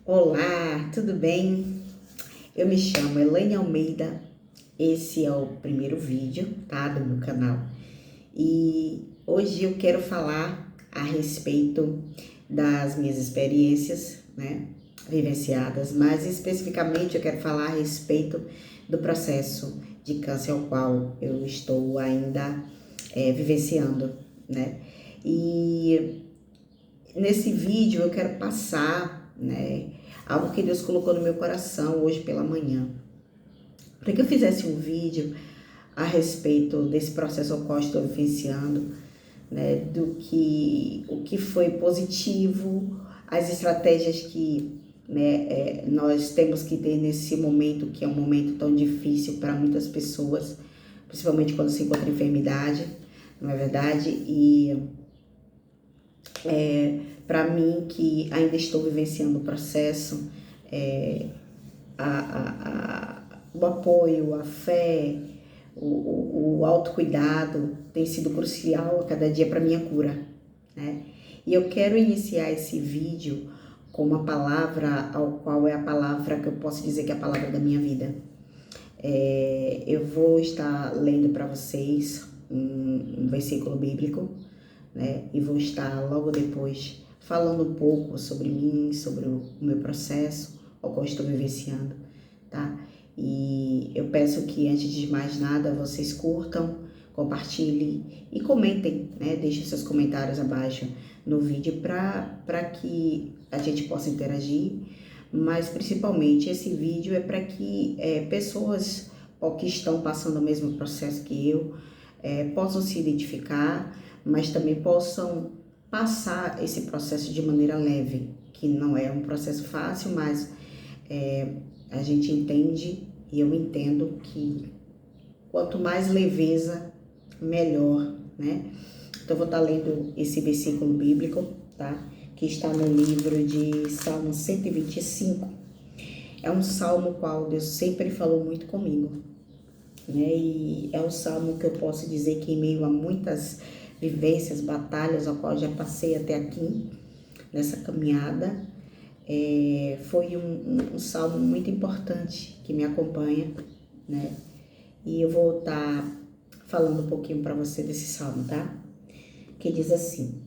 Olá, tudo bem? Eu me chamo Elaine Almeida, esse é o primeiro vídeo, tá, do meu canal. E hoje eu quero falar a respeito das minhas experiências, né, vivenciadas, mas especificamente eu quero falar a respeito do processo de câncer ao qual eu estou ainda vivenciando, né. E nesse vídeo eu quero passar, né, algo que Deus colocou no meu coração hoje pela manhã. Para que eu fizesse um vídeo a respeito desse processo ao qual estou vivenciando, né, o que foi positivo, as estratégias que, né, nós temos que ter nesse momento, que é um momento tão difícil para muitas pessoas, principalmente quando se encontra enfermidade, não é verdade? E para mim, que ainda estou vivenciando o processo, o apoio, a fé, o autocuidado tem sido crucial a cada dia para minha cura, né? E eu quero iniciar esse vídeo com uma palavra, ao qual é a palavra que eu posso dizer que é a palavra da minha vida. Eu vou estar lendo para vocês um versículo bíblico, né? E vou estar logo depois falando um pouco sobre mim, sobre o meu processo, ao qual estou vivenciando, tá? E eu peço que, antes de mais nada, vocês curtam, compartilhem e comentem, né? Deixem seus comentários abaixo no vídeo para que a gente possa interagir, mas principalmente esse vídeo é para que pessoas que estão passando o mesmo processo que eu possam se identificar, mas também possam passar esse processo de maneira leve, que não é um processo fácil, mas a gente entende e eu entendo que quanto mais leveza, melhor, né? Então eu vou estar lendo esse versículo bíblico, tá? Que está no livro de Salmo 125. É um salmo qual Deus sempre falou muito comigo, né? E é um salmo que eu posso dizer que, em meio a muitas vivências, batalhas, ao qual já passei até aqui, nessa caminhada, foi um salmo muito importante que me acompanha, né? E eu vou estar falando um pouquinho para você desse salmo, tá? Que diz assim: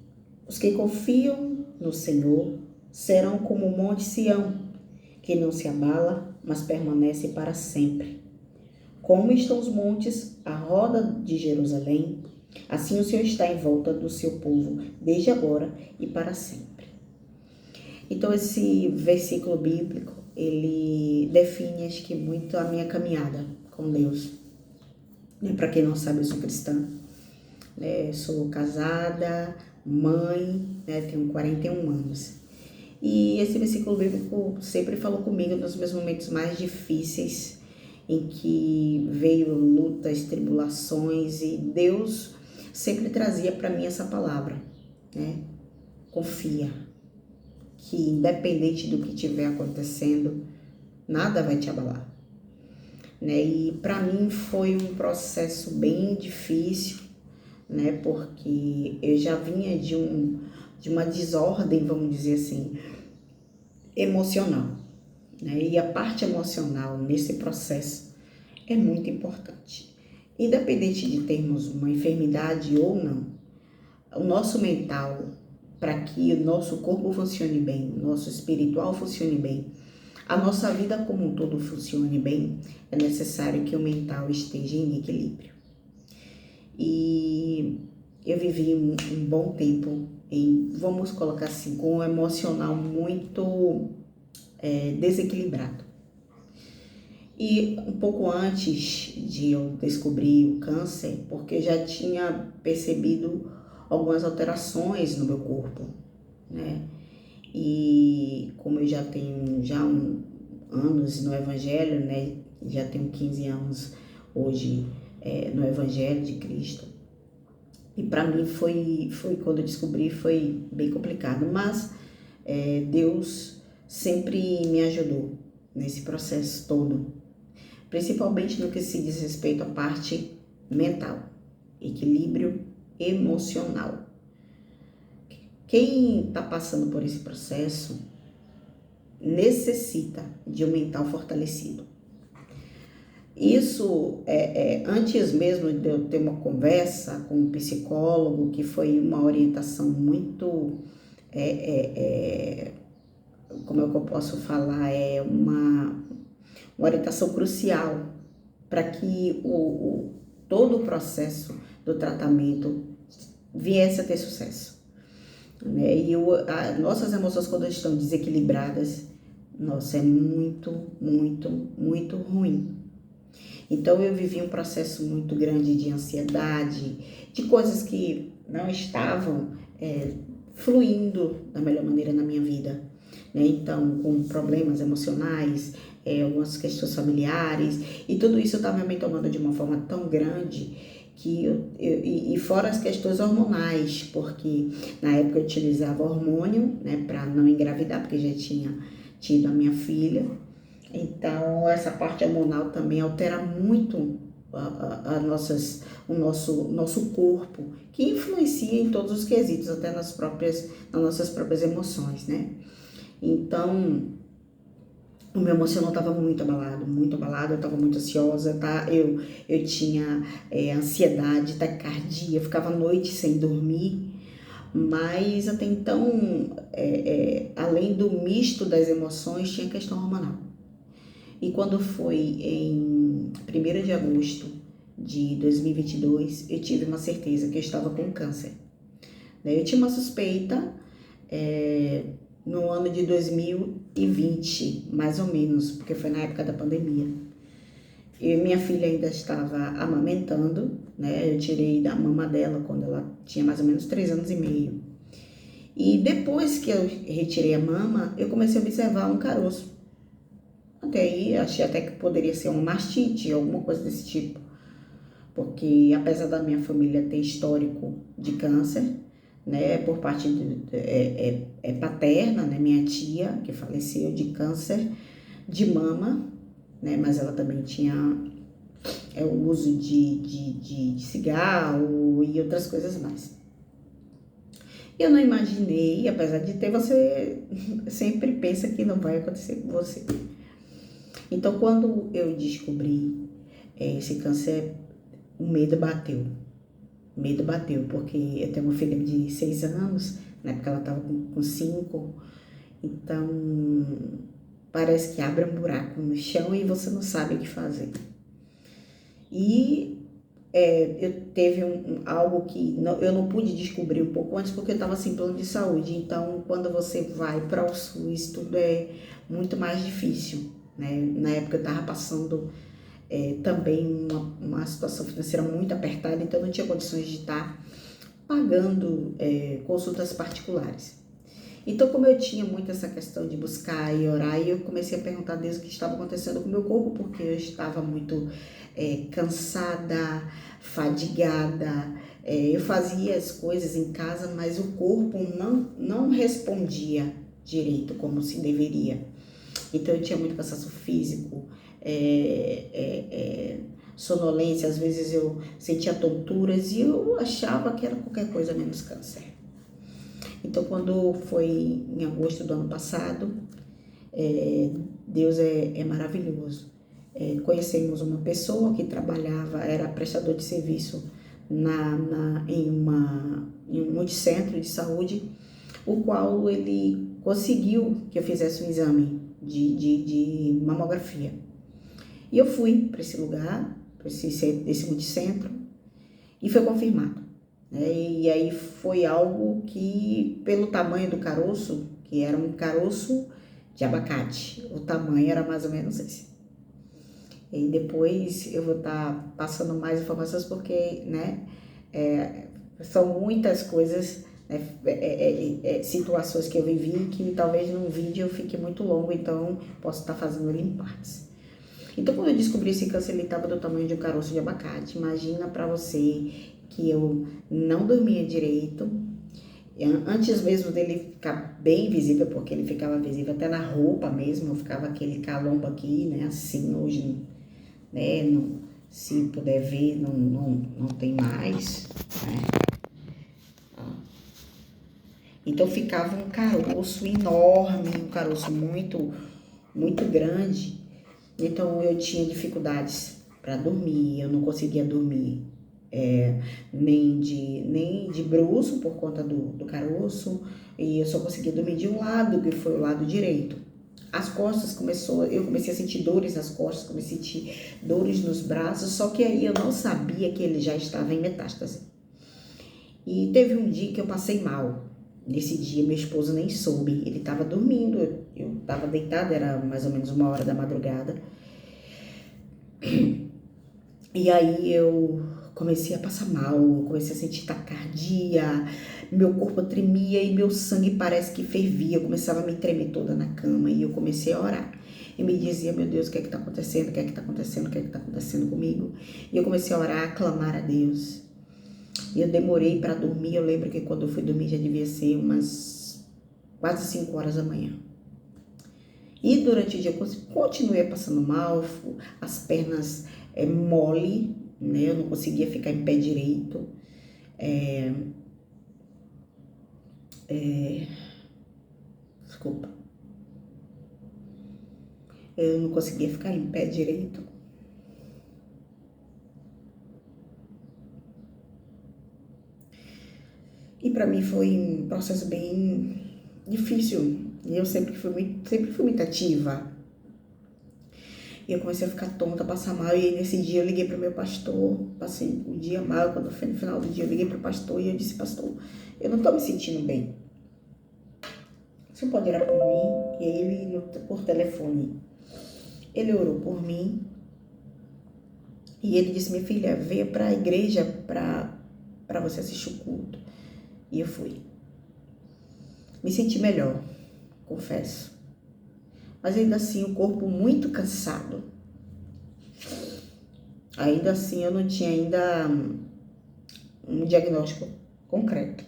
os que confiam no Senhor serão como o monte Sião, que não se abala, mas permanece para sempre. Como estão os montes à roda de Jerusalém, assim o Senhor está em volta do seu povo, desde agora e para sempre. Então, esse versículo bíblico, ele define, acho que, muito a minha caminhada com Deus. Para quem não sabe, eu sou cristã, sou casada, mãe, tenho 41 anos. E esse versículo bíblico sempre falou comigo nos meus momentos mais difíceis, em que veio lutas, tribulações, e Deus sempre trazia para mim essa palavra, né? Confia, que independente do que estiver acontecendo, nada vai te abalar, né? E para mim foi um processo bem difícil, né? Porque eu já vinha de uma desordem, vamos dizer assim, emocional, né? E a parte emocional nesse processo é muito importante. Independente de termos uma enfermidade ou não, o nosso mental, para que o nosso corpo funcione bem, o nosso espiritual funcione bem, a nossa vida como um todo funcione bem, é necessário que o mental esteja em equilíbrio. E eu vivi um bom tempo vamos colocar assim, com um emocional muito desequilibrado. E um pouco antes de eu descobrir o câncer, porque eu já tinha percebido algumas alterações no meu corpo, né? E como eu já tenho anos no Evangelho, né? Já tenho 15 anos hoje no Evangelho de Cristo. E para mim foi quando eu descobri, foi bem complicado, mas Deus sempre me ajudou nesse processo todo, principalmente no que se diz respeito à parte mental, equilíbrio emocional. Quem está passando por esse processo, necessita de um mental fortalecido. Isso, antes mesmo de eu ter uma conversa com um psicólogo, que foi uma orientação muito, como é que eu posso falar, uma orientação crucial para que todo o processo do tratamento viesse a ter sucesso, né? E nossas emoções, quando estão desequilibradas, nossa, é muito, muito, muito ruim. Então eu vivi um processo muito grande de ansiedade, de coisas que não estavam fluindo da melhor maneira na minha vida, né? Então, com problemas emocionais, algumas questões familiares, e tudo isso estava me tomando de uma forma tão grande que e fora as questões hormonais, porque na época eu utilizava hormônio, né, para não engravidar, porque já tinha tido a minha filha. Então, essa parte hormonal também altera muito o nosso corpo, que influencia em todos os quesitos, até nas nossas próprias emoções, né? Então, o meu emocional estava muito abalado, eu estava muito ansiosa, tá? Eu tinha ansiedade, taquicardia, ficava a noite sem dormir, mas até então, além do misto das emoções, tinha questão hormonal. E quando foi em 1º de agosto de 2022, eu tive uma certeza que eu estava com câncer. Eu tinha uma suspeita no ano de 2020, mais ou menos, porque foi na época da pandemia. Minha filha ainda estava amamentando, né? Eu tirei da mama dela quando ela tinha mais ou menos 3 anos e meio. E depois que eu retirei a mama, eu comecei a observar um caroço. Até aí, achei até que poderia ser uma mastite, alguma coisa desse tipo. Porque apesar da minha família ter histórico de câncer, né, por parte paterna, né, minha tia, que faleceu de câncer de mama, né, mas ela também tinha o uso de cigarro e outras coisas mais. Eu não imaginei, apesar de ter, você sempre pensa que não vai acontecer com você. Então, quando eu descobri esse câncer, o medo bateu. Porque eu tenho uma filha de 6 anos, na época ela estava com 5, então parece que abre um buraco no chão e você não sabe o que fazer. E eu teve algo que eu não pude descobrir um pouco antes, porque eu estava sem plano de saúde. Então, quando você vai para o SUS, tudo é muito mais difícil, né? Na época eu estava passando também uma situação financeira muito apertada, então eu não tinha condições de estar pagando consultas particulares. Então, como eu tinha muito essa questão de buscar e orar, eu comecei a perguntar a Deus o que estava acontecendo com o meu corpo, porque eu estava muito cansada, fadigada, eu fazia as coisas em casa, mas o corpo não respondia direito como se deveria. Então eu tinha muito cansaço físico, sonolência, às vezes eu sentia tonturas e eu achava que era qualquer coisa menos câncer. Então quando foi em agosto do ano passado, Deus é maravilhoso. Conhecemos uma pessoa que trabalhava, era prestador de serviço em um multicentro de saúde, o qual ele conseguiu que eu fizesse um exame de mamografia. E eu fui para esse lugar, para esse multicentro, e foi confirmado. E aí foi algo que, pelo tamanho do caroço, que era um caroço de abacate, o tamanho era mais ou menos esse. E depois eu vou estar passando mais informações porque, né, são muitas coisas, situações que eu vivi que talvez num vídeo eu fique muito longo, então posso estar fazendo ele em partes. Então, quando eu descobri esse câncer, ele estava do tamanho de um caroço de abacate. Imagina para você que eu não dormia direito, antes mesmo dele ficar bem visível, porque ele ficava visível até na roupa mesmo, ficava aquele calombo aqui, né, assim, hoje, né, não, se puder ver, não tem mais, né. Então ficava um caroço enorme, um caroço muito, muito grande. Então eu tinha dificuldades para dormir, eu não conseguia dormir nem de bruço por conta do caroço, e eu só conseguia dormir de um lado, que foi o lado direito. As costas eu comecei a sentir dores nas costas, comecei a sentir dores nos braços, só que aí eu não sabia que ele já estava em metástase. E teve um dia que eu passei mal. Nesse dia, meu esposo nem soube, ele estava dormindo, eu estava deitada, era mais ou menos 1 hora da madrugada. E aí eu comecei a passar mal, comecei a sentir taquicardia, meu corpo tremia e meu sangue parece que fervia, eu começava a me tremer toda na cama e eu comecei a orar. E me dizia, meu Deus, o que é que tá acontecendo? O que é que tá acontecendo? O que é que tá acontecendo comigo? E eu comecei a orar, a clamar a Deus. E eu demorei para dormir, eu lembro que quando eu fui dormir já devia ser umas quase 5 horas da manhã. E durante o dia eu continuei passando mal, as pernas mole, né? Eu não conseguia ficar em pé direito. Desculpa. Eu não conseguia ficar em pé direito. E para mim foi um processo bem difícil. E eu sempre fui muito ativa. E eu comecei a ficar tonta, a passar mal. E aí, nesse dia eu liguei para o meu pastor. Passei o dia mal, quando foi no final do dia eu liguei para o pastor e eu disse, pastor, eu não estou me sentindo bem. Você pode orar por mim? E aí ele, por telefone, ele orou por mim. E ele disse, minha filha, venha para a igreja para você assistir o culto. E eu fui. Me senti melhor, confesso. Mas ainda assim, o corpo muito cansado. Ainda assim, eu não tinha ainda um diagnóstico concreto.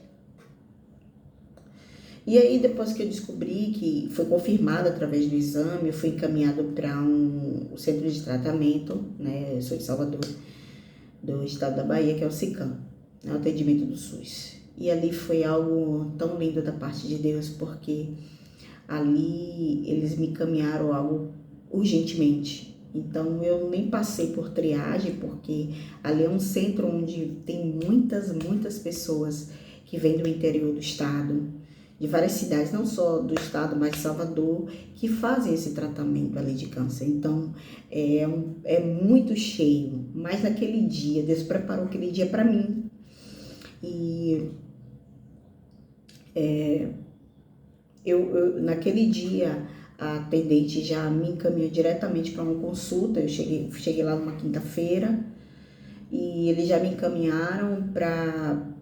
E aí, depois que eu descobri que foi confirmado através do exame, eu fui encaminhado para um centro de tratamento, né? Eu sou de Salvador, do estado da Bahia, que é o SICAM, né? O atendimento do SUS. E ali foi algo tão lindo da parte de Deus, porque ali eles me encaminharam algo urgentemente. Então eu nem passei por triagem, porque ali é um centro onde tem muitas pessoas que vêm do interior do estado, de várias cidades, não só do estado, mas de Salvador, que fazem esse tratamento ali de câncer. Então é muito cheio, mas naquele dia, Deus preparou aquele dia para mim. E naquele dia, a atendente já me encaminhou diretamente para uma consulta. Eu cheguei lá numa quinta-feira e eles já me encaminharam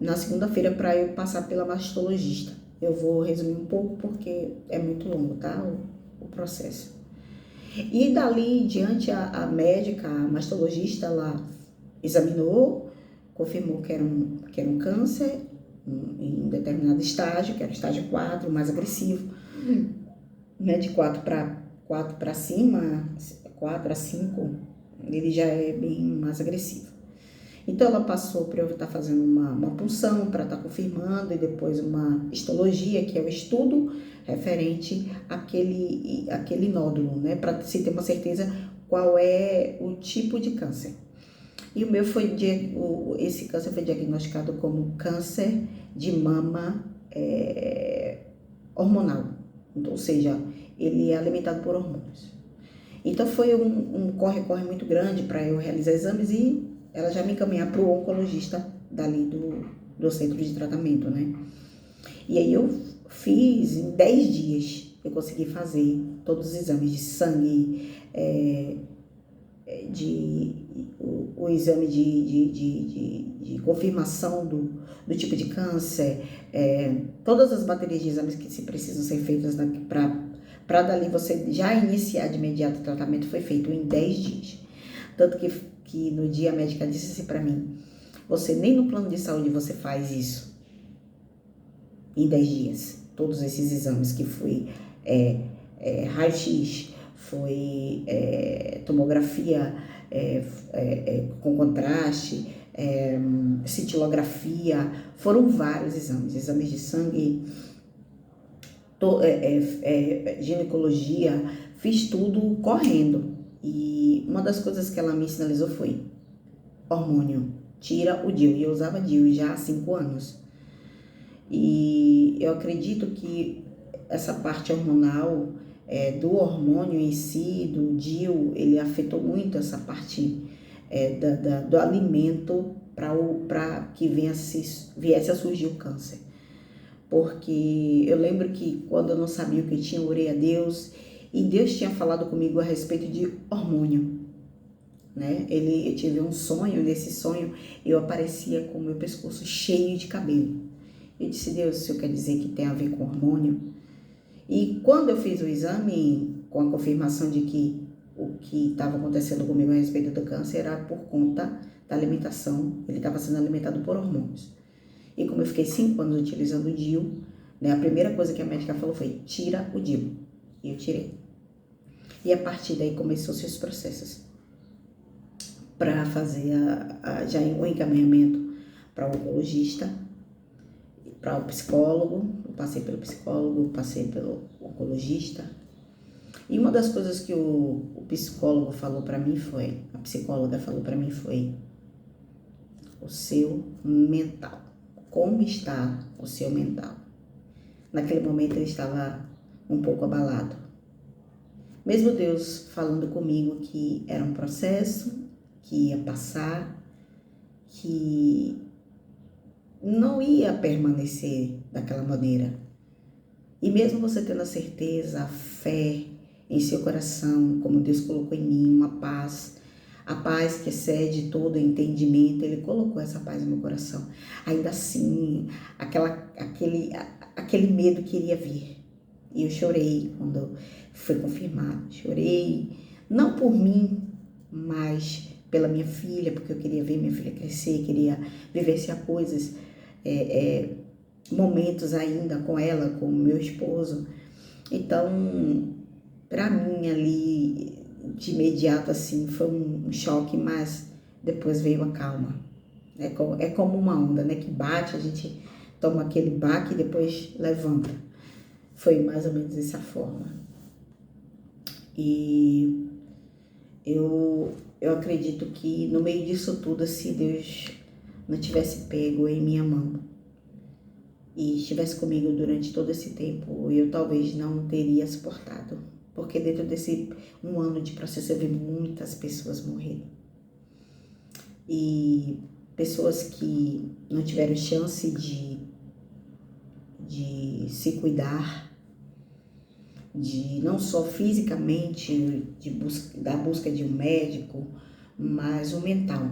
na segunda-feira para eu passar pela mastologista. Eu vou resumir um pouco porque é muito longo, tá? O processo. E dali em diante, a médica, a mastologista, ela examinou, confirmou que era um câncer em um determinado estágio, que era o estágio 4, mais agressivo, né, de 4 para cima, 4 a 5, ele já é bem mais agressivo. Então ela passou para eu estar fazendo uma punção para estar confirmando, e depois uma histologia, que é o estudo referente àquele nódulo, né, para se ter uma certeza qual é o tipo de câncer. E o meu esse câncer foi diagnosticado como câncer de mama hormonal. Então, ou seja, ele é alimentado por hormônios. Então foi um corre-corre muito grande para eu realizar exames e ela já me encaminhar para o oncologista dali do centro de tratamento, né? E aí eu fiz em 10 dias, eu consegui fazer todos os exames de sangue, o exame de confirmação do tipo de câncer, todas as baterias de exames que se precisam ser feitas para dali você já iniciar de imediato o tratamento, foi feito em 10 dias. Tanto que no dia a médica disse assim para mim, você nem no plano de saúde você faz isso em 10 dias. Todos esses exames que foi raio-x, foi tomografia com contraste, cintilografia, foram vários exames de sangue, ginecologia, fiz tudo correndo. E uma das coisas que ela me sinalizou foi hormônio, tira o DIU. E eu usava DIU já há 5 anos. E eu acredito que essa parte hormonal, do hormônio em si, do DIU, ele afetou muito essa parte do alimento para que viesse a surgir o câncer. Porque eu lembro que quando eu não sabia o que tinha, eu orei a Deus e Deus tinha falado comigo a respeito de hormônio, né? Eu tive um sonho, nesse sonho eu aparecia com o meu pescoço cheio de cabelo. Eu disse, Deus, isso quer dizer que tem a ver com hormônio? E quando eu fiz o exame, com a confirmação de que o que estava acontecendo comigo a respeito do câncer era por conta da alimentação, ele estava sendo alimentado por hormônios. E como eu fiquei 5 anos utilizando o DIU, né, a primeira coisa que a médica falou foi, tira o DIU. E eu tirei. E a partir daí começou-se os processos para fazer já o encaminhamento para o oncologista, para o psicólogo. Eu passei pelo psicólogo, passei pelo oncologista. E uma das coisas que o psicólogo falou para mim foi, a psicóloga falou para mim foi, o seu mental. Como está o seu mental? Naquele momento ele estava um pouco abalado. Mesmo Deus falando comigo que era um processo, que ia passar, que não ia permanecer daquela maneira. E mesmo você tendo a certeza, a fé em seu coração, como Deus colocou em mim, uma paz, a paz que excede todo entendimento, Ele colocou essa paz no meu coração. Ainda assim, aquele medo queria vir. E eu chorei quando foi confirmado. Chorei, não por mim, mas pela minha filha, porque eu queria ver minha filha crescer, queria vivenciar coisas, momentos ainda com ela, com o meu esposo. Então, para mim ali, de imediato assim, foi um choque, mas depois veio a calma. É como uma onda, né, que bate, a gente toma aquele baque e depois levanta. Foi mais ou menos dessa forma. E eu acredito que no meio disso tudo, se Deus não tivesse pego em minha mão e estivesse comigo durante todo esse tempo, eu talvez não teria suportado. Porque dentro desse 1 ano de processo eu vi muitas pessoas morrerem. E pessoas que não tiveram chance de se cuidar, de não só fisicamente, da busca de um médico, mas o mental.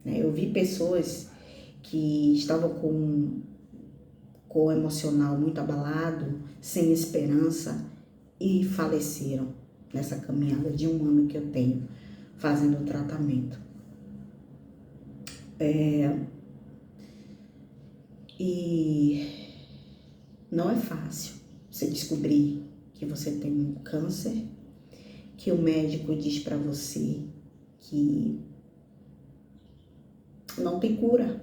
Né? Eu vi pessoas que estavam com o emocional muito abalado, sem esperança, e faleceram nessa caminhada de 1 ano que eu tenho fazendo o tratamento. E não é fácil você descobrir que você tem um câncer, que o médico diz para você que não tem cura.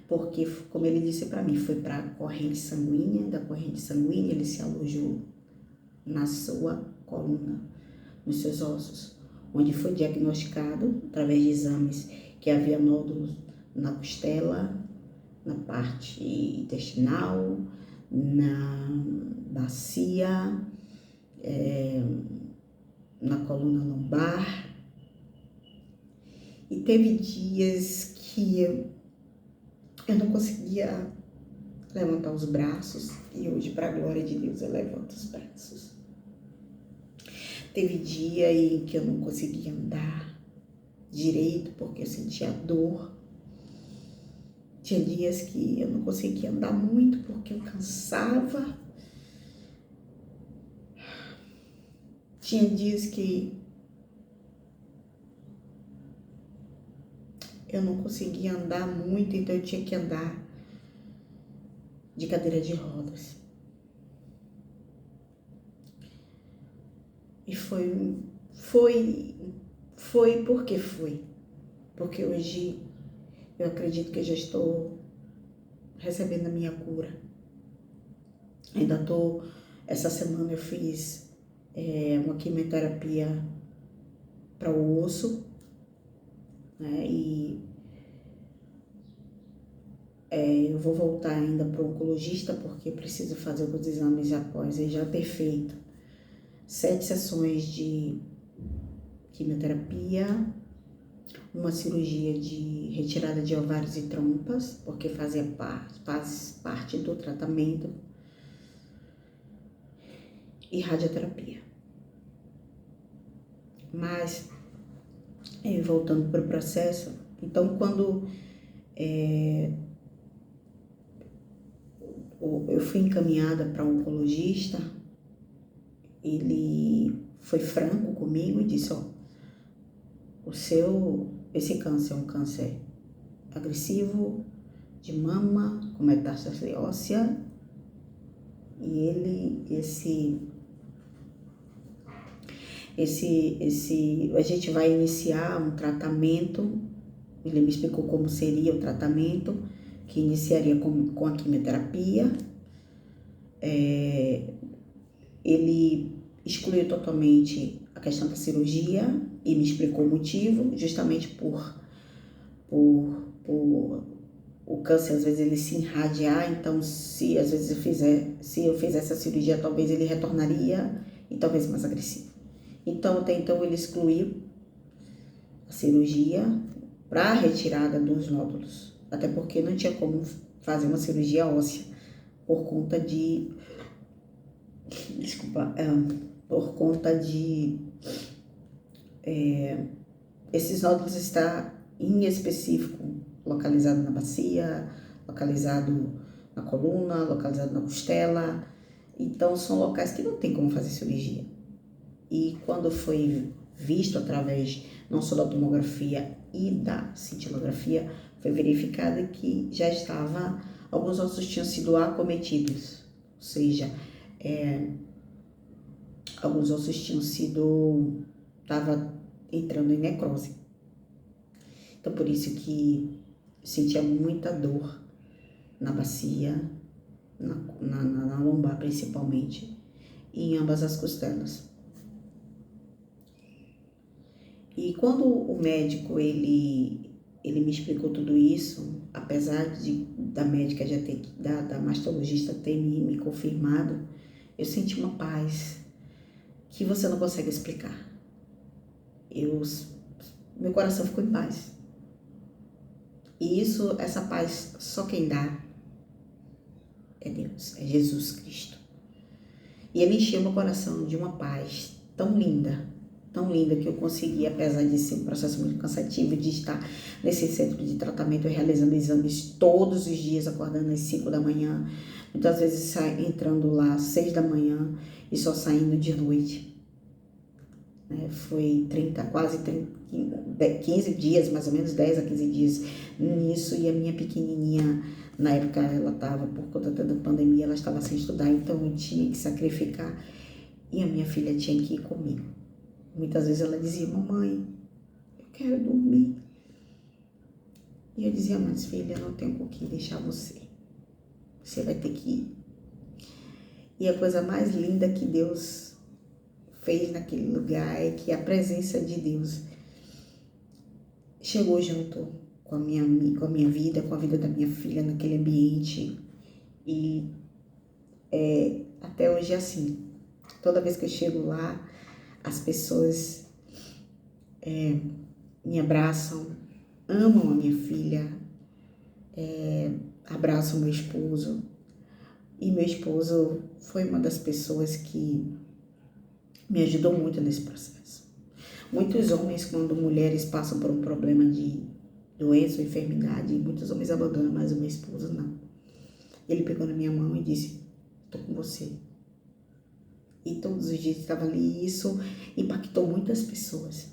Porque, como ele disse para mim, foi para a corrente sanguínea, da corrente sanguínea ele se alojou na sua coluna, nos seus ossos, onde foi diagnosticado, através de exames, que havia nódulos na costela, na parte intestinal, na bacia, na coluna lombar. E teve dias que eu não conseguia levantar os braços, e hoje, para a glória de Deus, eu levanto os braços. Teve dia em que eu não conseguia andar direito, porque eu sentia dor. Tinha dias que eu não conseguia andar muito, porque eu cansava. Tinha dias que eu não conseguia andar muito, então eu tinha que andar de cadeira de rodas. E foi porque foi. Porque hoje eu acredito que eu já estou recebendo a minha cura. Ainda tô, essa semana eu fiz uma quimioterapia para o osso, né? E eu vou voltar ainda para o oncologista porque preciso fazer alguns exames após ele já ter feito 7 sessões de quimioterapia, uma cirurgia de retirada de ovários e trompas, porque faz parte do tratamento, e radioterapia. Mas, voltando para o processo, então quando eu fui encaminhada para um oncologista, ele foi franco comigo e disse, esse câncer é um câncer agressivo, de mama, com metástase óssea, e a gente vai iniciar um tratamento. Ele me explicou como seria o tratamento, que iniciaria com a quimioterapia. Ele excluiu totalmente a questão da cirurgia e me explicou o motivo, justamente por o câncer, às vezes ele se irradiar, então se eu fizesse a cirurgia, talvez ele retornaria e talvez mais agressivo. Então, até então ele excluiu a cirurgia para a retirada dos nódulos, até porque não tinha como fazer uma cirurgia óssea por conta de esses nódulos estar em específico localizado na bacia, localizado na coluna, localizado na costela. Então são locais que não tem como fazer cirurgia. E quando foi visto através não só da tomografia e da cintilografia, foi verificado que já alguns ossos tinham sido acometidos, ou seja, alguns ossos estava entrando em necrose. Então por isso que sentia muita dor na bacia, na lombar principalmente, e em ambas as costelas. E quando o médico ele me explicou tudo isso, apesar da médica da mastologista ter me confirmado, eu senti uma paz que você não consegue explicar. Meu coração ficou em paz. E essa paz, só quem dá é Deus, é Jesus Cristo. E ele encheu meu coração de uma paz tão linda que eu consegui, apesar de ser um processo muito cansativo, de estar nesse centro de tratamento realizando exames todos os dias, acordando às 5 da manhã, muitas vezes entrando lá às 6 da manhã e só saindo de noite. Foi 15 dias, mais ou menos 10 a 15 dias nisso, e a minha pequenininha, na época ela estava, por conta da pandemia, ela estava sem estudar, então eu tinha que sacrificar, e a minha filha tinha que ir comigo. Muitas vezes ela dizia, mamãe, eu quero dormir. E eu dizia, mas filha, eu não tenho com quem deixar você. Você vai ter que ir. E a coisa mais linda que Deus fez naquele lugar é que a presença de Deus chegou junto com a minha vida, com a vida da minha filha naquele ambiente. E até hoje é assim. Toda vez que eu chego lá, as pessoas me abraçam, amam a minha filha, abraçam meu esposo. E meu esposo foi uma das pessoas que me ajudou muito nesse processo. Muitos homens, quando mulheres passam por um problema de doença ou enfermidade, muitos homens abandonam, mas o meu esposo não. Ele pegou na minha mão e disse, estou com você. E todos os dias estava ali, e isso impactou muitas pessoas.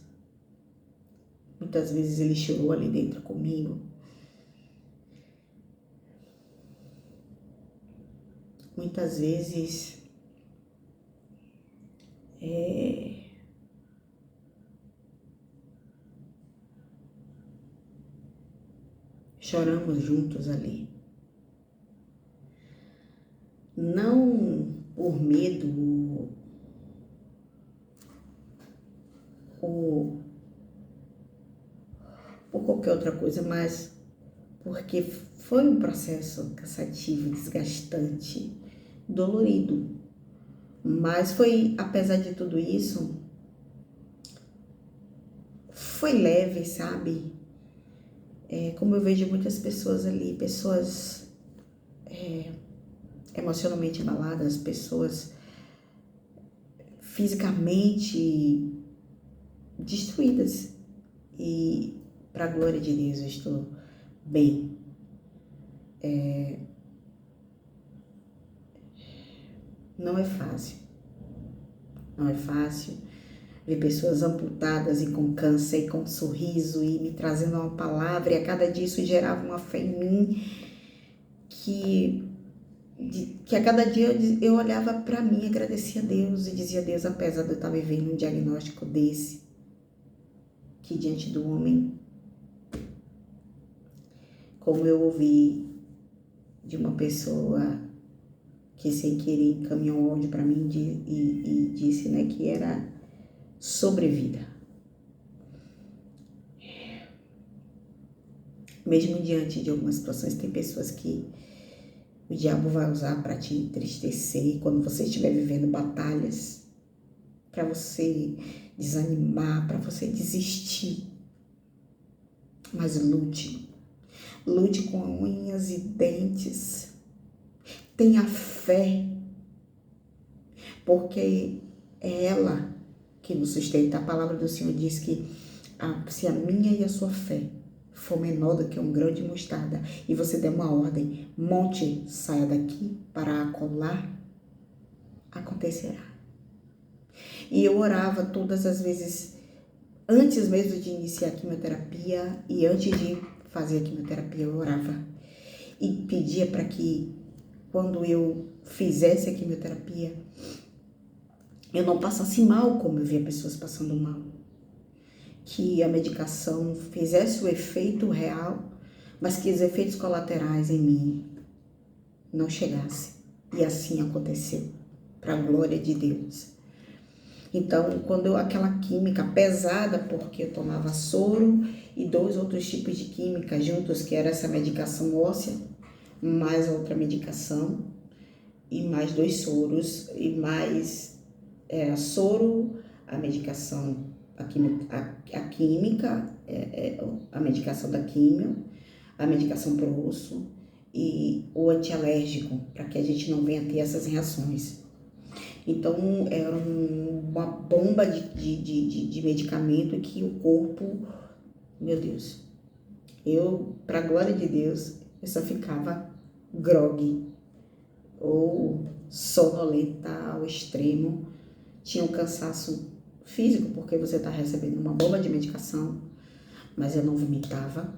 Muitas vezes ele chorou ali dentro comigo. Muitas vezes choramos juntos ali. não por medo ou por qualquer outra coisa, mas porque foi um processo cansativo, desgastante, dolorido. Mas foi, apesar de tudo isso, foi leve, sabe? Como eu vejo muitas pessoas ali, pessoas emocionalmente abaladas, pessoas fisicamente destruídas. E, para a glória de Deus, eu estou bem. Não é fácil. Não é fácil ver pessoas amputadas e com câncer e com um sorriso e me trazendo uma palavra, e a cada dia isso gerava uma fé em mim que a cada dia eu olhava para mim, agradecia a Deus e dizia: Deus, apesar de eu estar vivendo um diagnóstico desse, que diante do homem, como eu ouvi de uma pessoa que sem querer encaminhou um áudio para mim e disse, né, que era sobrevida. Mesmo diante de algumas situações, tem pessoas que o diabo vai usar para te entristecer quando você estiver vivendo batalhas, para você desanimar, para você desistir. Mas lute com unhas e dentes. Tenha fé, porque é ela que nos sustenta. A palavra do Senhor diz que se a minha e a sua fé for menor do que um grão de mostarda, e você der uma ordem, monte, saia daqui para acolá, acontecerá. E eu orava todas as vezes, antes mesmo de iniciar a quimioterapia e antes de fazer a quimioterapia, eu orava e pedia para que, quando eu fizesse a quimioterapia, eu não passasse mal como eu via pessoas passando mal. Que a medicação fizesse o efeito real, mas que os efeitos colaterais em mim não chegassem. E assim aconteceu, para a glória de Deus. Então, quando aquela química pesada, porque eu tomava soro e 2 outros tipos de química juntos, que era essa medicação óssea, mais outra medicação, e mais 2 soros, e mais soro, a medicação, a química, a medicação da químio, a medicação para o osso e o antialérgico, para que a gente não venha ter essas reações. Então, era uma bomba de medicamento que o corpo, meu Deus, para a glória de Deus, eu só ficava grogue ou sonolenta ao extremo. Tinha um cansaço físico, porque você está recebendo uma bomba de medicação, mas eu não vomitava,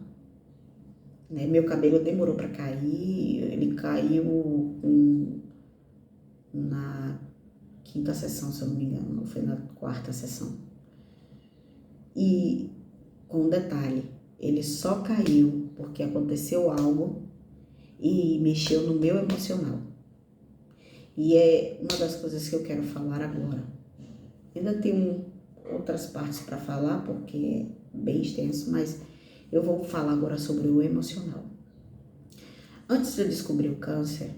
né? Meu cabelo demorou para cair, ele caiu na 5ª sessão, se eu não me engano, foi na 4ª sessão. E, com um detalhe, ele só caiu porque aconteceu algo e mexeu no meu emocional. E é uma das coisas que eu quero falar agora. Ainda tenho outras partes para falar, porque é bem extenso, mas eu vou falar agora sobre o emocional. Antes de eu descobrir o câncer,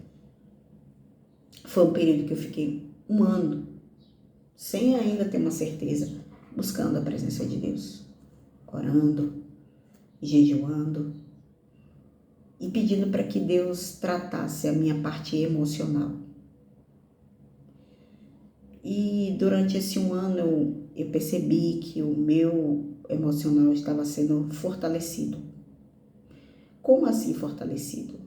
foi um período que eu fiquei 1 ano, sem ainda ter uma certeza, buscando a presença de Deus, orando, jejuando e pedindo para que Deus tratasse a minha parte emocional. E durante esse 1 ano eu percebi que o meu emocional estava sendo fortalecido. Como assim fortalecido?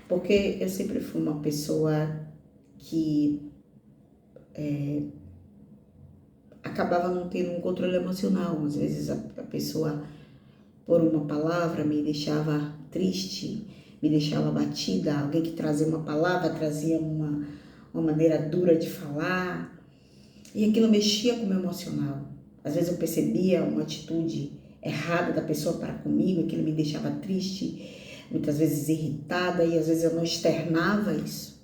Porque eu sempre fui uma pessoa que acabava não tendo um controle emocional. Às vezes a pessoa, por uma palavra, me deixava triste, me deixava abatida. Alguém que trazia uma palavra, trazia uma maneira dura de falar, e aquilo mexia com o meu emocional. Às vezes eu percebia uma atitude errada da pessoa para comigo, aquilo me deixava triste, muitas vezes irritada, e às vezes eu não externava isso.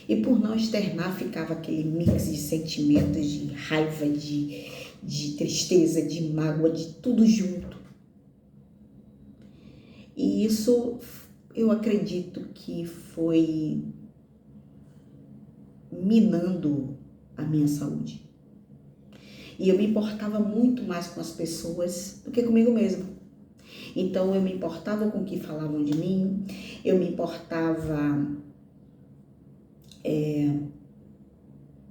E por não externar, ficava aquele mix de sentimentos, de raiva, de tristeza, de mágoa, de tudo junto. E isso, eu acredito que foi minando a minha saúde. E eu me importava muito mais com as pessoas do que comigo mesma. Então eu me importava com o que falavam de mim, eu me importava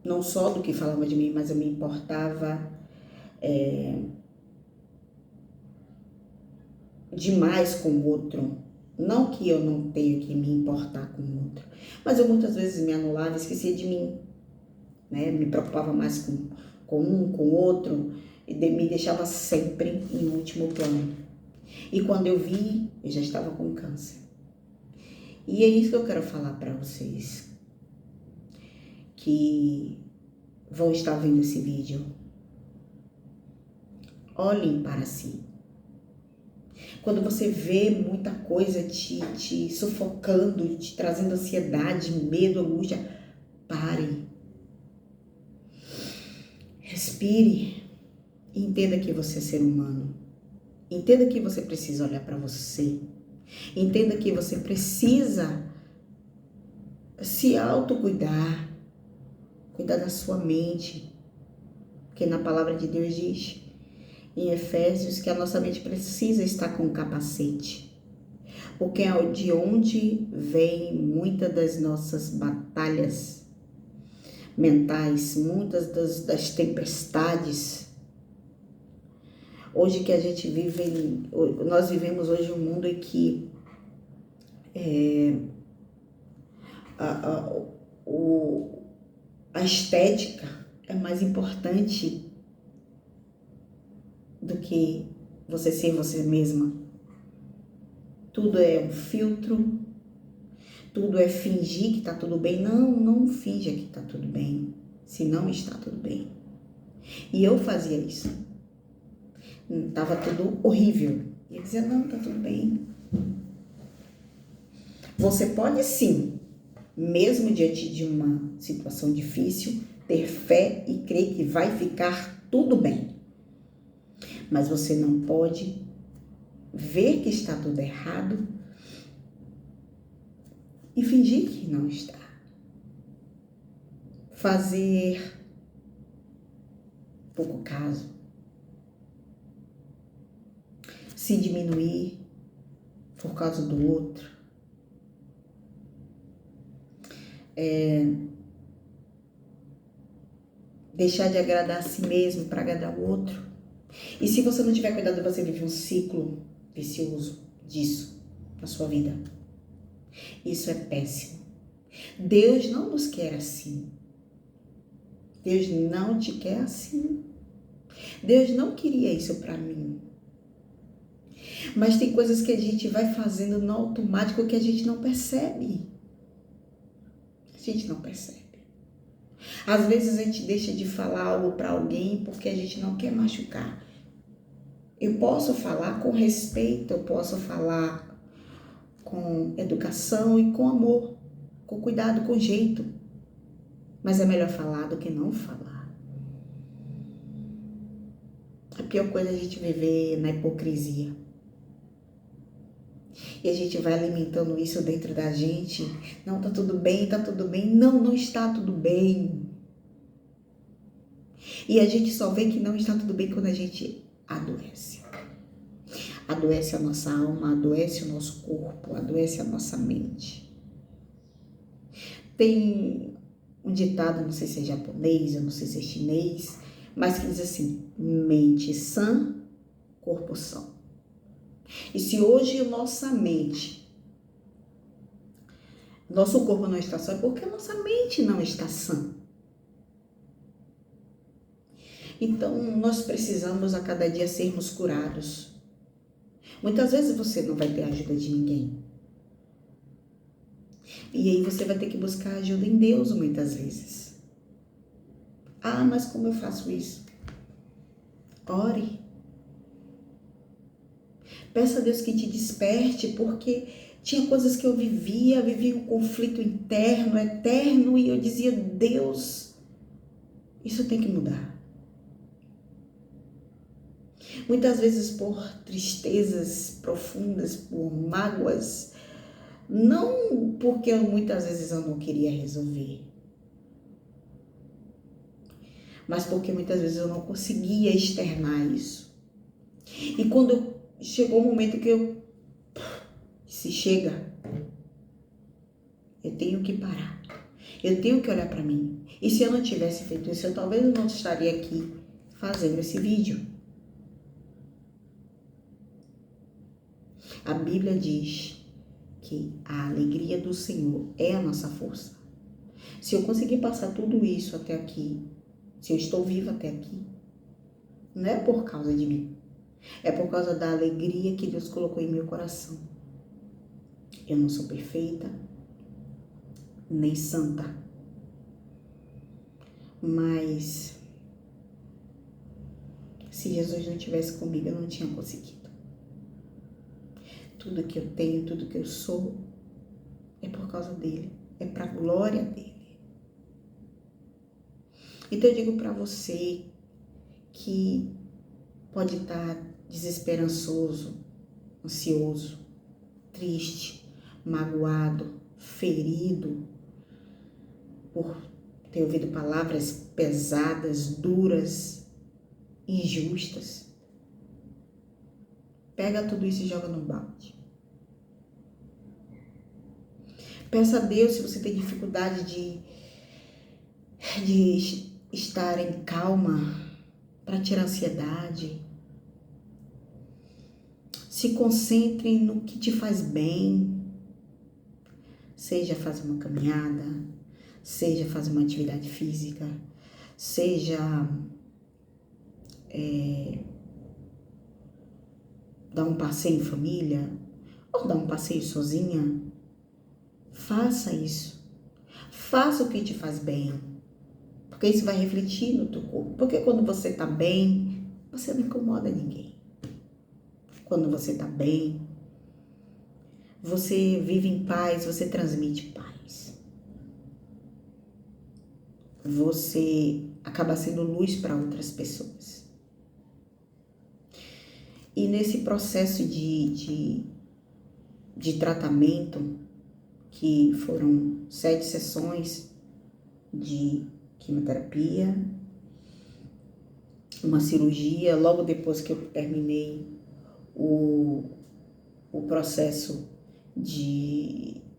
não só do que falavam de mim, mas eu me importava demais com o outro. Não que eu não tenha que me importar com o outro, mas eu muitas vezes me anulava e esquecia de mim, né? Me preocupava mais com um, com o outro, e me deixava sempre em último plano. E quando eu vi, eu já estava com câncer. E é isso que eu quero falar para vocês que vão estar vendo esse vídeo. Olhem para si. Quando você vê muita coisa te sufocando, te trazendo ansiedade, medo, angústia, pare. Respire e entenda que você é ser humano. Entenda que você precisa olhar para você. Entenda que você precisa se autocuidar, cuidar da sua mente. Porque na palavra de Deus diz em Efésios que a nossa mente precisa estar com um capacete. Porque é de onde vem muitas das nossas batalhas mentais, muitas das tempestades. Hoje que a gente vive, nós vivemos hoje um mundo em que a estética é mais importante do que você ser você mesma. Tudo é um filtro, tudo é fingir que tá tudo bem. Não finja que tá tudo bem, se não está tudo bem. E eu fazia isso. Tava tudo horrível. E eu dizia, não, tá tudo bem. Você pode sim, mesmo diante de uma situação difícil, ter fé e crer que vai ficar tudo bem. Mas você não pode ver que está tudo errado e fingir que não está. Fazer pouco caso. Se diminuir por causa do outro. Deixar de agradar a si mesmo para agradar o outro. E se você não tiver cuidado, você vive um ciclo vicioso disso na sua vida. Isso é péssimo. Deus não nos quer assim. Deus não te quer assim. Deus não queria isso para mim. Mas tem coisas que a gente vai fazendo no automático que a gente não percebe. A gente não percebe. Às vezes a gente deixa de falar algo para alguém porque a gente não quer machucar. Eu posso falar com respeito, eu posso falar com educação e com amor, com cuidado, com jeito. Mas é melhor falar do que não falar. A pior coisa é a gente viver na hipocrisia. E a gente vai alimentando isso dentro da gente. Não, tá tudo bem, tá tudo bem. Não, não está tudo bem. E a gente só vê que não está tudo bem quando a gente adoece. Adoece a nossa alma, adoece o nosso corpo, adoece a nossa mente. Tem um ditado, não sei se é japonês, eu não sei se é chinês, mas que diz assim, mente sã, corpo são. E se hoje nossa mente, nosso corpo não está sã, é porque a nossa mente não está sã. Então, nós precisamos a cada dia sermos curados. Muitas vezes você não vai ter ajuda de ninguém. E aí você vai ter que buscar ajuda em Deus muitas vezes. Ah, mas como eu faço isso? Ore. Peça a Deus que te desperte, porque Tinha coisas que eu vivia um conflito interno, eterno, e eu dizia, Deus, isso tem que mudar. Muitas vezes por tristezas profundas, por mágoas, não porque muitas vezes eu não queria resolver, mas porque muitas vezes eu não conseguia externar isso. E quando chegou o momento que se chega, eu tenho que parar, eu tenho que olhar para mim. E se eu não tivesse feito isso, eu talvez não estaria aqui fazendo esse vídeo. A Bíblia diz que a alegria do Senhor é a nossa força. Se eu conseguir passar tudo isso até aqui, se eu estou viva até aqui, não é por causa de mim, é por causa da alegria que Deus colocou em meu coração. Eu não sou perfeita, nem santa, mas se Jesus não tivesse comigo, eu não tinha conseguido. Tudo que eu tenho, tudo que eu sou, é por causa dele, é para a glória dele. Então eu digo para você que pode estar desesperançoso, ansioso, triste, magoado, ferido, por ter ouvido palavras pesadas, duras, injustas. Pega tudo isso e joga no balde. Peça a Deus se você tem dificuldade de estar em calma, para tirar a ansiedade. Se concentre no que te faz bem. Seja fazer uma caminhada, seja fazer uma atividade física, seja dar um passeio em família, ou dar um passeio sozinha. Faça isso. Faça o que te faz bem, porque isso vai refletir no teu corpo. Porque quando você tá bem, você não incomoda ninguém. Quando você tá bem, você vive em paz, você transmite paz. Você acaba sendo luz para outras pessoas. E nesse processo de tratamento, que foram 7 sessões de quimioterapia, uma cirurgia, logo depois que eu terminei o processo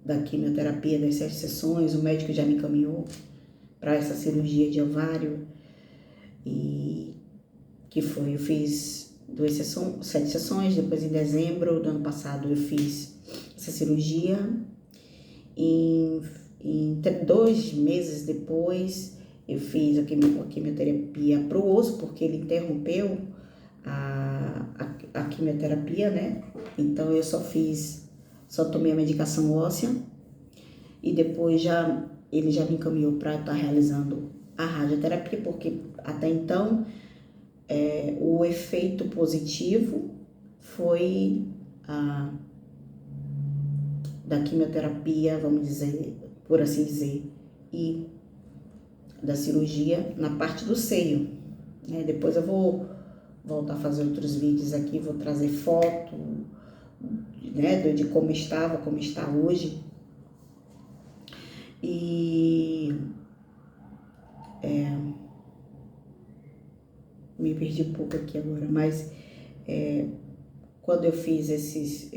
da quimioterapia, das 7 sessões, o médico já me encaminhou para essa cirurgia de ovário, e que foi, eu fiz 7 sessões, depois em dezembro do ano passado eu fiz essa cirurgia, em 2 meses depois eu fiz a quimioterapia para o osso, porque ele interrompeu a quimioterapia, né? Então eu só tomei a medicação óssea, e depois ele já me encaminhou para estar realizando a radioterapia, porque até então o efeito positivo foi da quimioterapia, vamos dizer, por assim dizer, e da cirurgia na parte do seio, né? Depois eu vou voltar a fazer outros vídeos aqui, vou trazer foto, né, de como está hoje. E me perdi um pouco aqui agora, mas quando eu fiz esses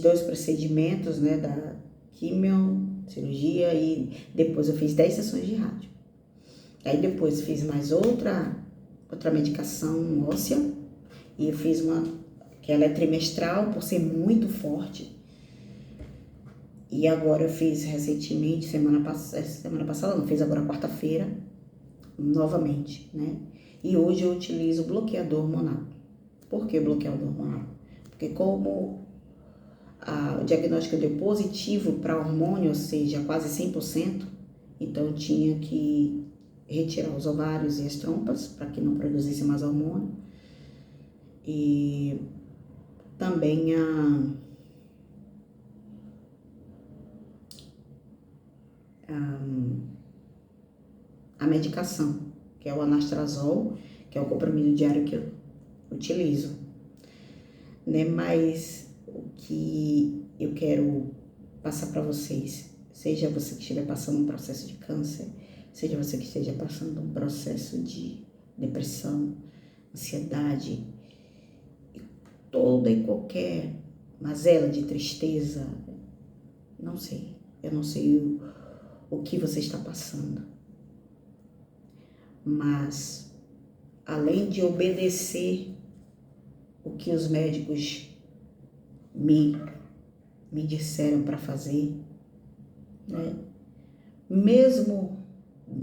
2 procedimentos, né, da quimio, cirurgia, e depois eu fiz 10 sessões de rádio. Aí depois fiz mais outra medicação óssea, e eu fiz que ela é trimestral, por ser muito forte. E agora eu fiz recentemente, semana passada não, fiz agora quarta-feira, novamente, né? E hoje eu utilizo bloqueador hormonal. Por que bloqueador hormonal? Porque como o diagnóstico deu positivo para hormônio, ou seja, quase 100%, então eu tinha que retirar os ovários e as trompas para que não produzisse mais hormônio. E também a medicação, que é o anastrozol, que é o comprimido diário que eu utilizo, né? Mas o que eu quero passar para vocês, seja você que estiver passando um processo de câncer, seja você que esteja passando um processo de depressão, ansiedade, toda e qualquer mazela de tristeza, não sei, eu não sei o que você está passando, mas além de obedecer o que os médicos me disseram para fazer, né? Mesmo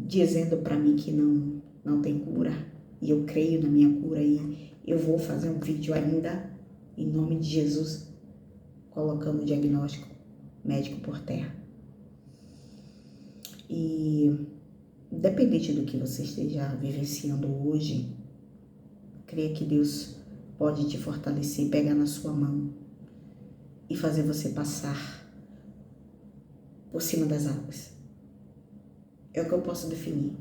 dizendo para mim que não tem cura, e eu creio na minha cura, e eu vou fazer um vídeo ainda, em nome de Jesus, colocando o diagnóstico médico por terra. E independente do que você esteja vivenciando hoje, creia que Deus pode te fortalecer, pegar na sua mão e fazer você passar por cima das águas. É o que eu posso definir.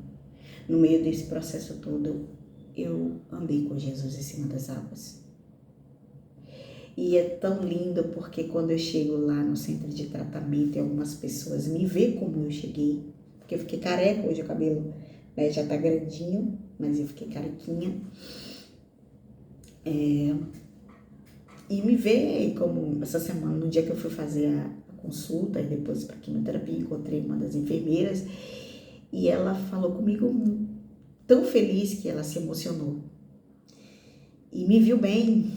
No meio desse processo todo, eu andei com Jesus em cima das águas. E é tão lindo porque quando eu chego lá no centro de tratamento e algumas pessoas me veem como eu cheguei, porque eu fiquei careca hoje, o cabelo, né, já tá grandinho, mas eu fiquei carequinha. E me vê como essa semana, no dia que eu fui fazer a consulta e depois para quimioterapia, encontrei uma das enfermeiras e ela falou comigo tão feliz que ela se emocionou. E me viu bem,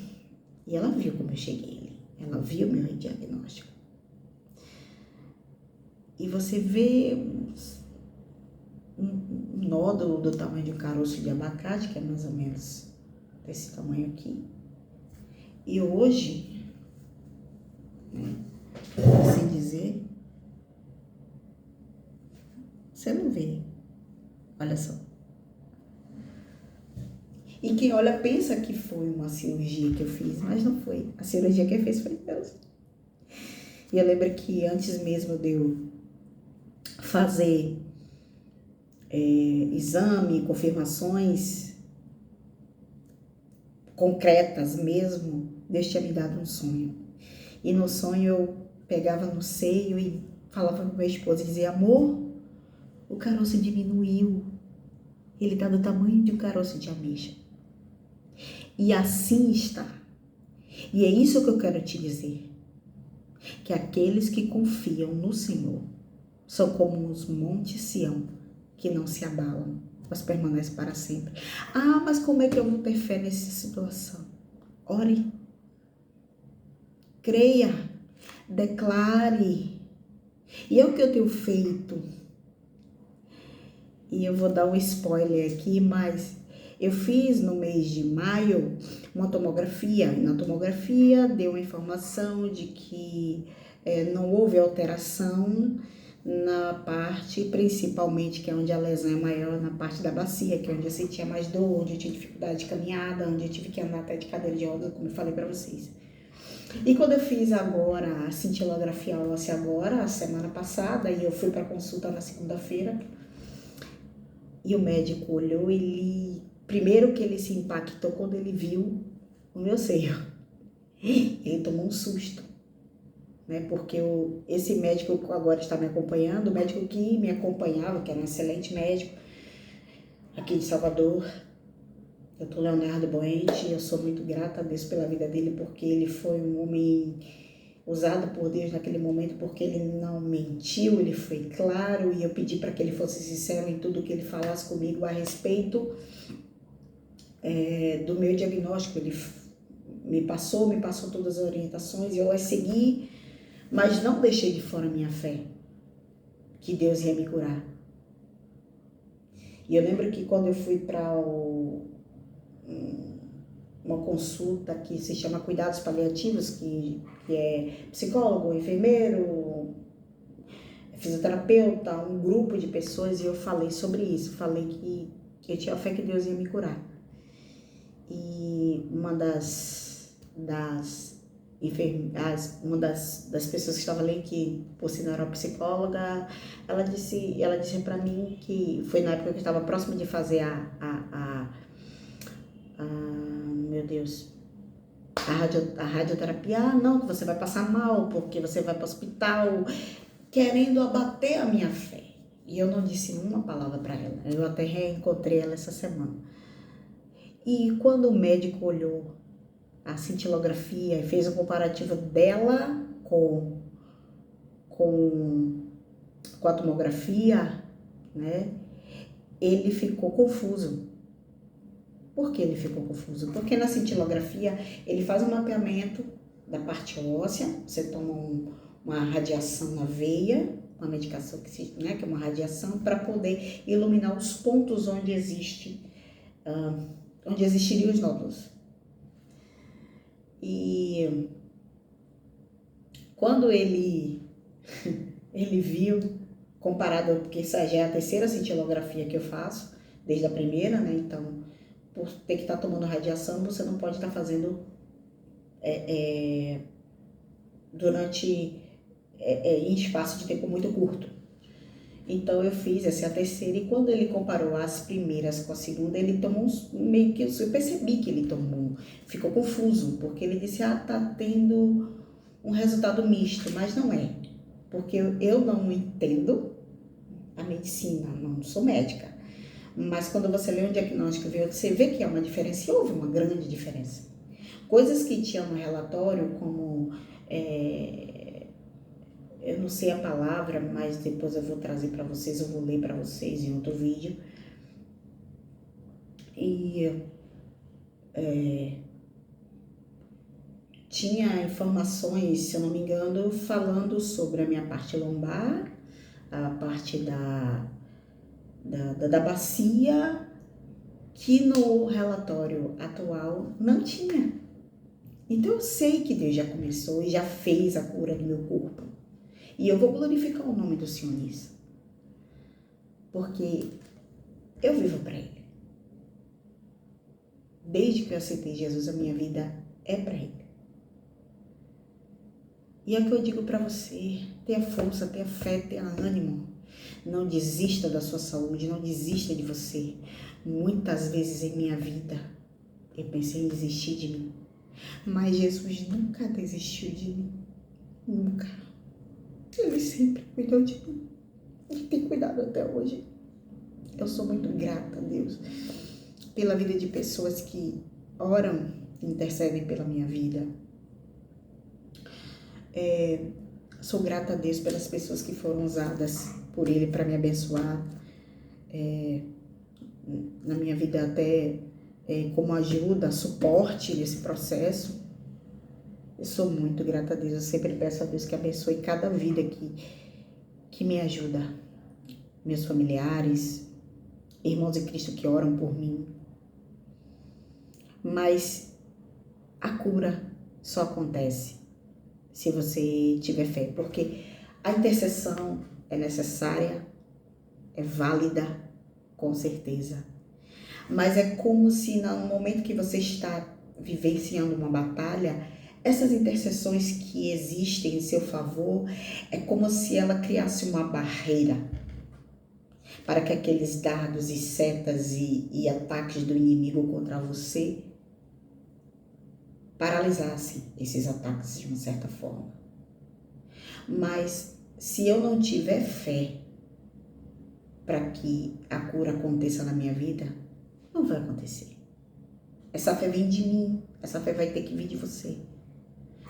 e ela viu como eu cheguei ali, ela viu meu diagnóstico. E você vê um nódulo do tamanho de um caroço de abacate, que é mais ou menos desse tamanho aqui. E hoje, né, assim dizer, você não vê. Olha só. E quem olha pensa que foi uma cirurgia que eu fiz, mas não foi. A cirurgia que eu fiz foi Deus. E eu lembro que antes mesmo de eu fazer exame, confirmações concretas mesmo, Deus tinha me dado um sonho. E no sonho eu pegava no seio e falava com minha esposa e dizia: amor, o caroço diminuiu. Ele está do tamanho de um caroço de ameixa. E assim está. E é isso que eu quero te dizer. Que aqueles que confiam no Senhor são como os montes Sião, que não se abalam, mas permanecem para sempre. Ah, mas como é que eu vou ter fé nessa situação? Ore. Creia. Declare. E é o que eu tenho feito. E eu vou dar um spoiler aqui, mas eu fiz no mês de maio uma tomografia. E na tomografia deu uma informação de que não houve alteração na parte, principalmente, que é onde a lesão é maior, na parte da bacia, que é onde eu sentia mais dor, onde eu tinha dificuldade de caminhada, onde eu tive que andar até de cadeira de rodas, como eu falei para vocês. E quando eu fiz agora a cintilografia óssea agora, a semana passada, e eu fui para consulta na segunda-feira, e o médico olhou, primeiro que ele se impactou quando ele viu o meu seio. Ele tomou um susto, né? Porque esse médico que agora está me acompanhando, o médico que me acompanhava, que era um excelente médico, aqui de Salvador, Dr. Leonardo Boente, eu sou muito grata a Deus pela vida dele, porque ele foi um homem usado por Deus naquele momento, porque ele não mentiu, ele foi claro, e eu pedi para que ele fosse sincero em tudo que ele falasse comigo a respeito do meu diagnóstico. Ele me passou todas as orientações e eu as segui, mas não deixei de fora a minha fé, que Deus ia me curar. E eu lembro que quando eu fui para uma consulta que se chama Cuidados Paliativos, que é psicólogo, enfermeiro, fisioterapeuta, um grupo de pessoas, e eu falei sobre isso, falei que eu tinha fé que Deus ia me curar. E uma das uma das pessoas que estava ali, que por sinal era psicóloga, ela disse para mim que foi na época que eu estava próximo de fazer meu Deus, a radioterapia. Não, que você vai passar mal, porque você vai para o hospital, querendo abater a minha fé. E eu não disse uma palavra para ela. Eu até reencontrei ela essa semana. E quando o médico olhou a cintilografia e fez um comparativo dela com a tomografia, né, ele ficou confuso. Por que ele ficou confuso? Porque na cintilografia ele faz um mapeamento da parte óssea, você toma uma radiação na veia, uma medicação que é uma radiação, para poder iluminar os pontos onde existiriam os nódulos. E quando ele viu, comparado, porque essa já é a terceira cintilografia que eu faço, desde a primeira, né? Então, por ter que estar tomando radiação, você não pode estar fazendo em espaço de tempo muito curto. Então eu fiz essa terceira, e quando ele comparou as primeiras com a segunda, ele tomou meio que, eu percebi que ele ficou confuso, porque ele disse, tá tendo um resultado misto, mas não é, porque eu não entendo a medicina, não sou médica, mas quando você lê um diagnóstico, você vê que há uma diferença, e houve uma grande diferença. Coisas que tinham no relatório, como eu não sei a palavra, mas depois eu vou trazer para vocês, eu vou ler para vocês em outro vídeo. E tinha informações, se eu não me engano, falando sobre a minha parte lombar, a parte da bacia, que no relatório atual não tinha. Então eu sei que Deus já começou e já fez a cura do meu corpo. E eu vou glorificar o nome do Senhor nisso. Porque eu vivo para Ele. Desde que eu aceitei Jesus, a minha vida é para Ele. E é o que eu digo para você: tenha força, tenha fé, tenha ânimo. Não desista da sua saúde, não desista de você. Muitas vezes em minha vida eu pensei em desistir de mim. Mas Jesus nunca desistiu de mim. Nunca. Ele sempre cuidou de mim. E tem cuidado até hoje. Eu sou muito grata a Deus pela vida de pessoas que oram, intercedem pela minha vida. Sou grata a Deus pelas pessoas que foram usadas por Ele para me abençoar. Na minha vida até como ajuda, suporte nesse processo. Eu sou muito grata a Deus. Eu sempre peço a Deus que abençoe cada vida que me ajuda. Meus familiares, irmãos em Cristo que oram por mim. Mas a cura só acontece se você tiver fé, porque a intercessão é necessária, é válida, com certeza. Mas é como se no momento que você está vivenciando uma batalha, essas intercessões que existem em seu favor, é como se ela criasse uma barreira para que aqueles dardos e setas e ataques do inimigo contra você paralisassem esses ataques de uma certa forma. Mas se eu não tiver fé para que a cura aconteça na minha vida, não vai acontecer. Essa fé vem de mim, essa fé vai ter que vir de você.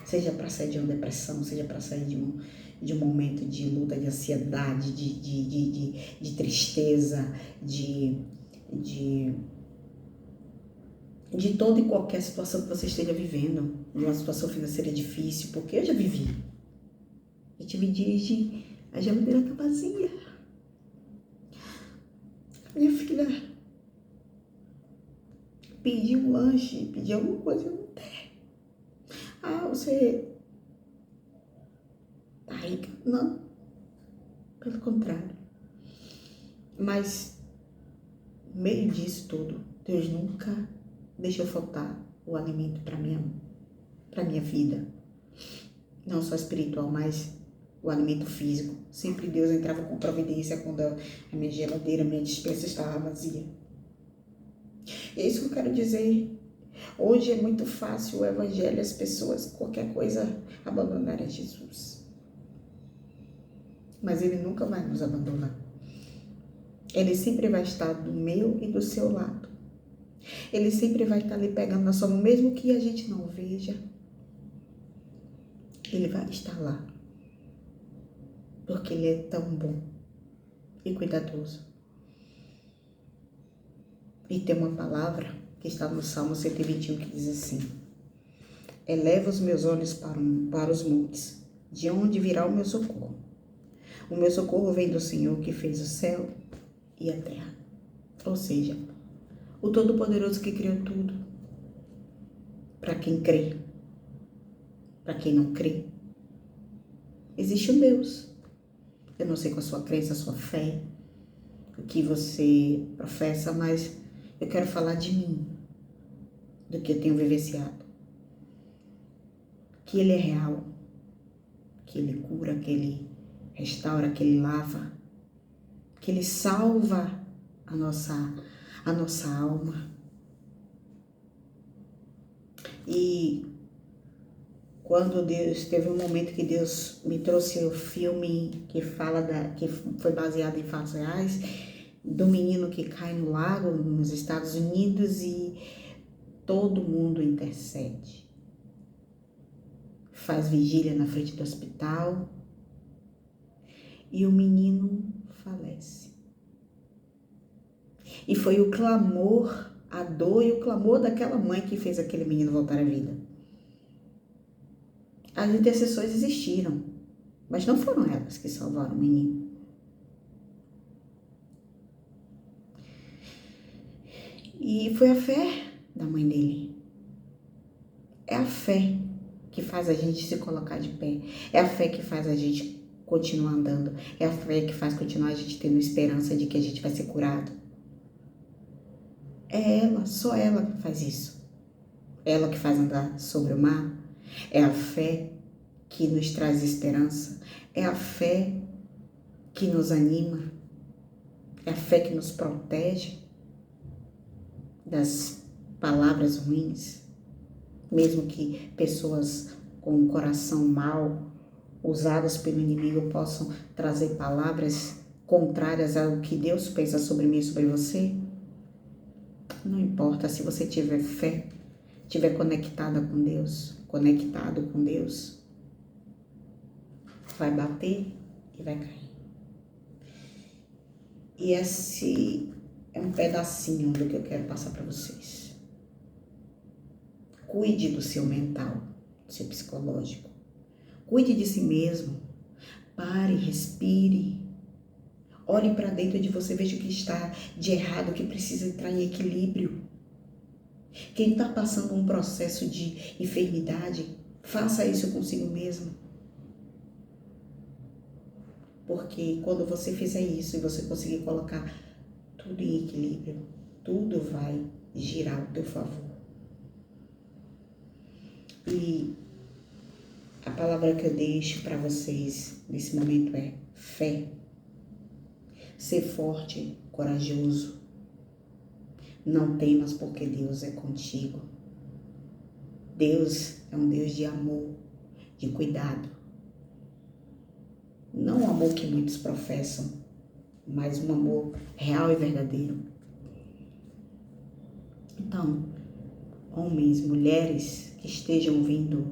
Seja para sair de uma depressão, seja para sair de um momento de luta, de ansiedade, de tristeza, de toda e qualquer situação que você esteja vivendo, de uma situação financeira difícil, porque eu já vivi. Eu tive dias de a geladeira tá vazia. Minha filha pediu um lanche, pediu alguma coisa, eu não tenho. Você tá rica? Não, pelo contrário. Mas, no meio disso tudo, Deus nunca deixou faltar o alimento para minha vida. não só espiritual, mas o alimento físico. Sempre Deus entrava com providência quando a minha geladeira, a minha despensa estava vazia. É isso que eu quero dizer. Hoje é muito fácil o evangelho, as pessoas, qualquer coisa, abandonarem Jesus. Mas Ele nunca vai nos abandonar. Ele sempre vai estar do meu e do seu lado. Ele sempre vai estar ali pegando na sua mão, mesmo que a gente não veja. Ele vai estar lá. Porque Ele é tão bom e cuidadoso. E tem uma palavra que está no Salmo 121 que diz assim: eleva os meus olhos para os montes, de onde virá o meu socorro? O meu socorro vem do Senhor que fez o céu e a terra. Ou seja, o Todo-Poderoso que criou tudo. Para quem crê, para quem não crê, existe um Deus. Eu não sei qual a sua crença, a sua fé, o que você professa, mas eu quero falar de mim, do que eu tenho vivenciado. Que Ele é real, que Ele cura, que Ele restaura, que Ele lava, que Ele salva a nossa alma. E quando Deus, teve um momento que Deus me trouxe o filme que que foi baseado em fatos reais, do menino que cai no lago nos Estados Unidos e todo mundo intercede. Faz vigília na frente do hospital e o menino falece. E foi o clamor, a dor e o clamor daquela mãe que fez aquele menino voltar à vida. As intercessões existiram, mas não foram elas que salvaram o menino. E foi a fé da mãe dele. É a fé que faz a gente se colocar de pé. É a fé que faz a gente continuar andando. É a fé que faz continuar a gente tendo esperança de que a gente vai ser curado. É ela, só ela que faz isso. Ela que faz andar sobre o mar. É a fé que nos traz esperança. É a fé que nos anima. É a fé que nos protege das palavras ruins. Mesmo que pessoas com um coração mau, usadas pelo inimigo, possam trazer palavras contrárias ao que Deus pensa sobre mim e sobre você. Não importa, se você tiver fé, estiver conectada com Deus, conectado com Deus, vai bater e vai cair. E esse é um pedacinho do que eu quero passar para vocês. Cuide do seu mental, do seu psicológico. Cuide de si mesmo. Pare, respire. Olhe para dentro de você, veja o que está de errado, o que precisa entrar em equilíbrio. Quem está passando um processo de enfermidade, faça isso consigo mesmo. Porque quando você fizer isso e você conseguir colocar tudo em equilíbrio, tudo vai girar ao teu favor. E a palavra que eu deixo para vocês nesse momento é fé. Ser forte, corajoso. Não temas porque Deus é contigo. Deus é um Deus de amor, de cuidado. Não o amor que muitos professam, mas um amor real e verdadeiro. Então, homens, mulheres que estejam ouvindo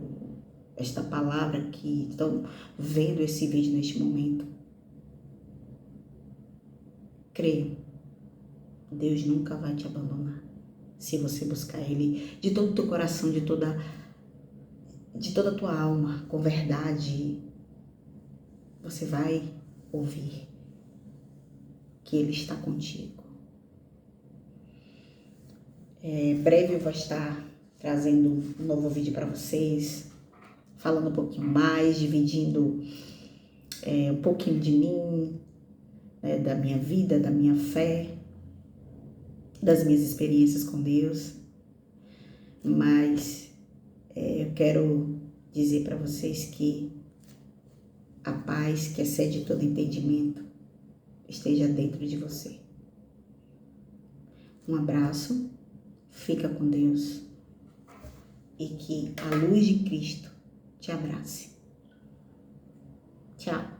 esta palavra, que estão vendo esse vídeo neste momento, creia, Deus nunca vai te abandonar. Se você buscar Ele de todo o teu coração, de toda a tua alma, com verdade, você vai ouvir que Ele está contigo. Breve eu vou estar trazendo um novo vídeo para vocês, falando um pouquinho mais, dividindo um pouquinho de mim, né, da minha vida, da minha fé, das minhas experiências com Deus. Mas eu quero dizer para vocês que a paz que excede todo entendimento esteja dentro de você. Um abraço, fica com Deus e que a luz de Cristo te abrace. Tchau.